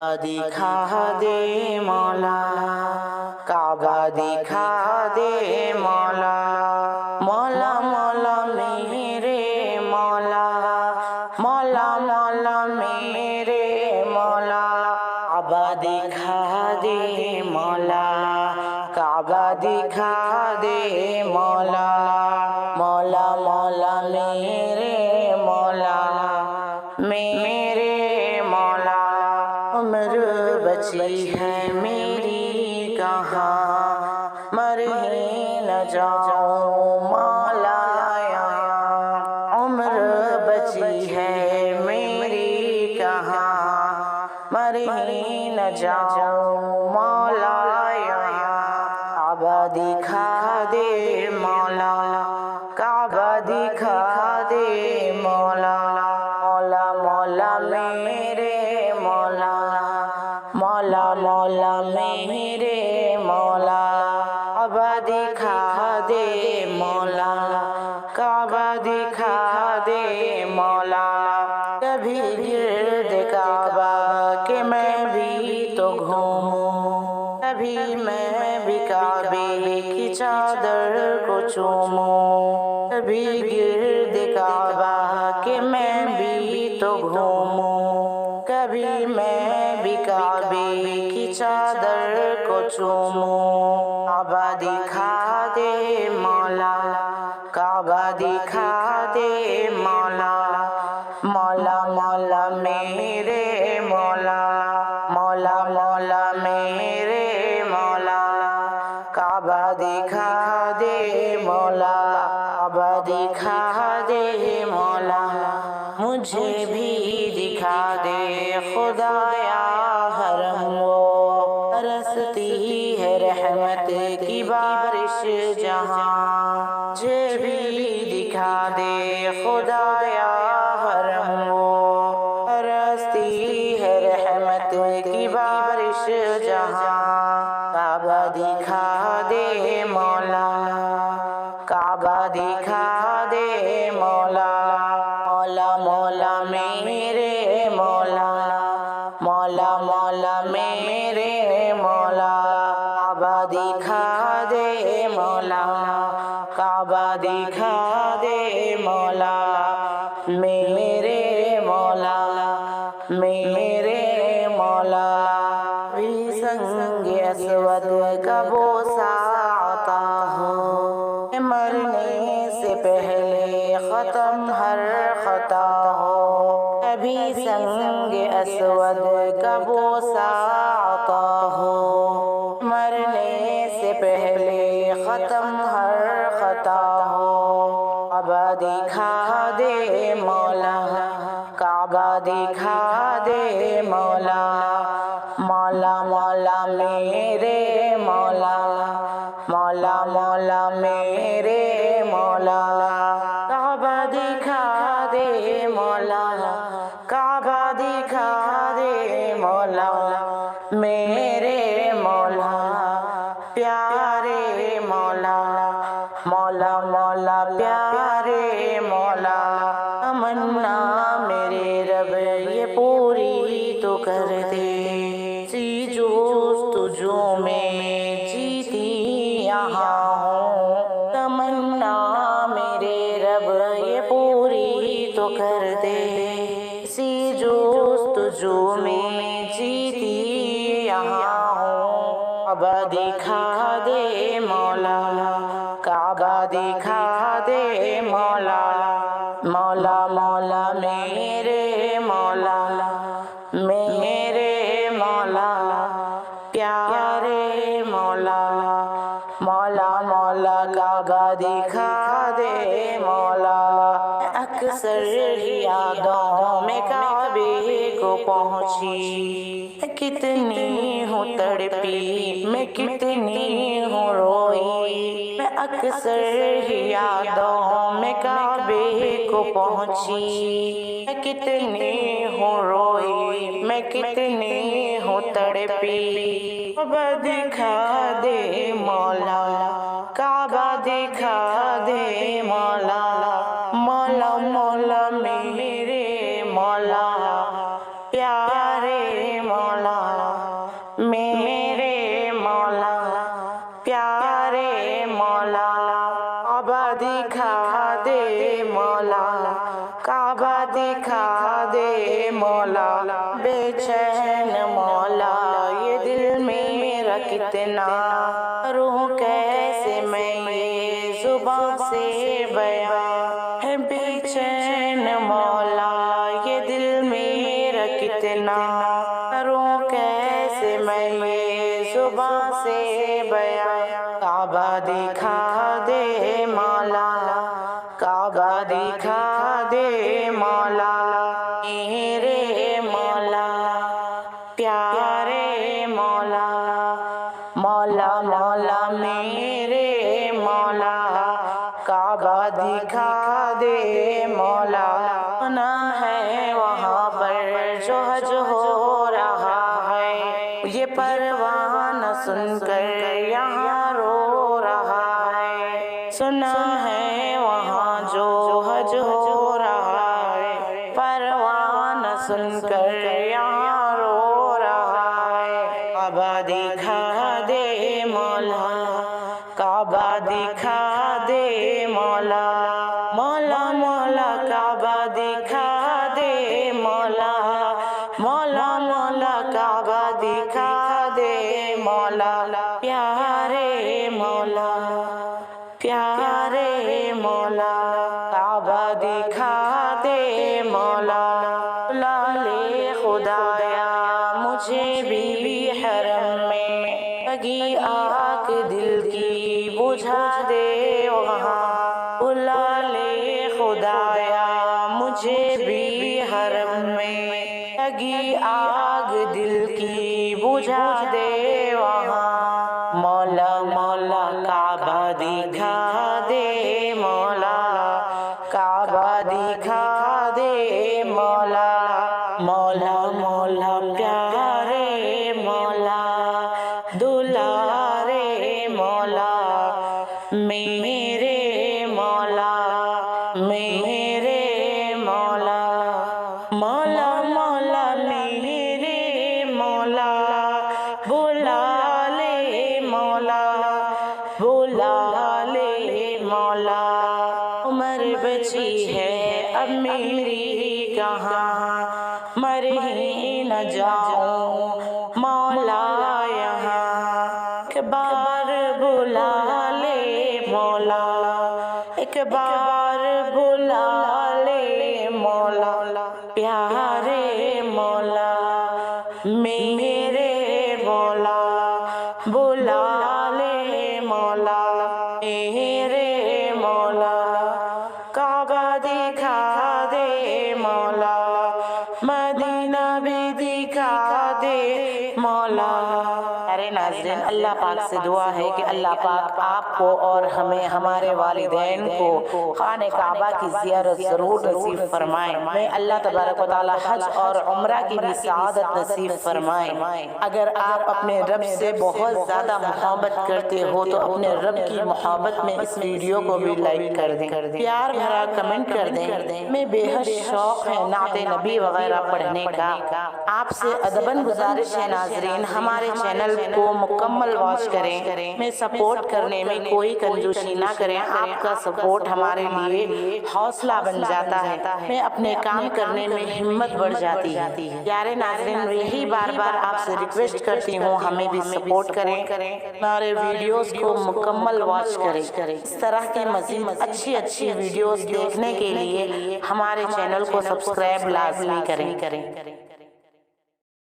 दिखा दे मौला, काबा दिखा दे मौला, मौला मौला मेरे मौला, मौला मौला मेरे मौला, काबा दिखा दे मौला, काबा दिखा दे मौला, मौला मौला मेरे मौला, मेरे मौला। उम्र बची है मेरी कहाँ, मर ही न जाऊं मौलाया। उम्र बची है मेरी कहाँ, मर ही न जाऊं मौलाया। काबा दिखा दे मौला, काबा दिखा दे मौला, मौला मौला मेरे मौला, मौला मौला मेरे मौला, काबा दिखा दे मौला, काबा दिखा दे मौला। कभी गिर्द काबा के मैं भी तो घूमूं, कभी मैं भी काबे की चादर को चूमूं, कभी गिर्द काबा के मैं भी तो घूमूं, कभी मैं भी काबे की चादर को चूमूं। काबा दिखा दे मौला, काबा दिखा दे मौला, मौला मौला मेरे मौला, मौला मौला मेरे मौला, काबा दिखा दे मौला, काबा दिखा दे मौला। मुझे भी दिखा दे खुदाया हरम वो, बरसती है रहमत की बारिश जहाँ। मुझे भी दिखा दे खुदाया हरम वो, बरसती है रहमत की बारिश जहाँ। काबा दिखा दे मौला, काबा दिखा दे मौला, मौला मौला मेरे मौला, मौला मौला मेरे मौला, काबा दिखा दे मौला, काबा दिखा दे मौला, मेरे मौला, मेरे मौला। भी संगे असवद का बोसा आता हो, मरने से पहले ख़त्म हर ख़ता हो। कभी संगे असवद का बोसा आता हो, मरने से पहले ख़त्म हर ख़ता हो। काबा दिखा दे मौला, काबा दिखा दे मौला, मौला मौला मेरे मौला, मौला मौला मेरे मौला, काबा दिखा दे मौला, काबा दिखा दे मौला, मेरे मौला, प्यारे मौला, मौला मौला प्यारे मौला। तमन्ना मेरे रब ये पूरी तो कर दे, सी जुस्तुजू में जीती यहाँ हूँ। तमन्ना मेरे रब ये पूरी तो कर दे, सी जुस्तुजू में जीती यहाँ हूँ। काबा दिखा दे मौला, काबा दिखा दे मौला, मौला मौला मेरे मौला, मेरे मौला, प्यारे मौला, मौला मौला काबा दिखा दे मौला। अक्सर यादों में काबे को पहुँची, कितनी हूँ तड़पी मैं कितनी हूँ रोई, मैं अक्सर यादों में काबे को पहुँची, मैं कितनी हूँ रोई, मैं कितनी हूँ तड़पी। काबा दिखा दे मौला, काबा दिखा दे मौला, मौला मौला मेरे मौला, प्यारे मौला। मेरे मौला प्यारे मौला काबा दिखा दे मौला काबा दिखा दे मौला बेचैन मौला ये दिल मेरा कितना करूं कैसे मैं ये जुबां से बयां है बेचैन मौला ये दिल मेरा कितना करूं कैसे मैं ये जुबां से बयां काबा दिखा दे मौला काबा दिखा दे मौला मेरे मौला प्यारे मौला मौला मौला मेरे मौला काबा दिखा दे मौला ना है वहाँ पर जो हज हो रहा है ये परवाना सुनकर यहाँ रो रहा है सुना है वहाँ जो हज हो रहा है परवाना सुनकर यहाँ रो रहा है काबा दिखा दे मौला काबा दिखा दे मौला मौला मौला काबा दिखा दे मौला मौला मौला काबा दिखा दे मौला प्यारे मौला प्यारे मौला काबा दिखा दे मौला लाले खुदाया मुझे भी हरम में लगी आग दिल की बुझा दे वहाँ लाले खुदाया मुझे भी हरम में लगी आग दिल की बुझा दे वहाँ मौला मौला काबा दिखा दे मौला काबा दिखा दे मौला मौला मौला प्यारे मौला दुलारे मौला मेरे मौला मेरे मौला मौला मौला मेरे मौला बुला ले मौला बुला ले मौला उम्र बची है अब मेरी कहाँ मर ही न जाऊं मौला यहाँ एक बार बुला ले मौला एक बार बुला ले मौला प्यारे मौला मेरे मौला बुला ले मौला मेरे मौला काबा दिखा दे मौला मदीना भी दिखा दे मौला। अरे नाज़रीन, अल्लाह पाक से दुआ है कि अल्लाह पाक आपको और हमें हमारे वालिदैन को खाने काबा की ज़ियारत ज़रूर नसीब फरमाए। मैं अल्लाह तबारक व तआला हज और उम्रा की भी सआदत नसीब फरमाए। अगर आप अपने रब से बहुत ज़्यादा मोहब्बत करते हो तो अपने रब की मोहब्बत में इस वीडियो को भी लाइक कर दें, प्यार भरा कमेंट कर दें। मैं बेहद शौक है नाते नबी वगैरह पढ़ने का। आपसे अदबन गुजारिश है नाज़रीन, हमारे चैनल को मुकम्मल वॉच करें। मैं सपोर्ट करने में कोई कंजूसी ना करें। आपका सपोर्ट हमारे लिए हौसला बन जाता है, मैं अपने काम करने में हिम्मत बढ़ जाती है। प्यारे नाज़रीन, यही बार बार आपसे रिक्वेस्ट करती हूँ, हमें भी सपोर्ट करें, हमारे वीडियोस को मुकम्मल वॉच करें। इस तरह की मज़ीद अच्छी वीडियोस देखने के लिए हमारे चैनल को सब्सक्राइब लाजमी करें।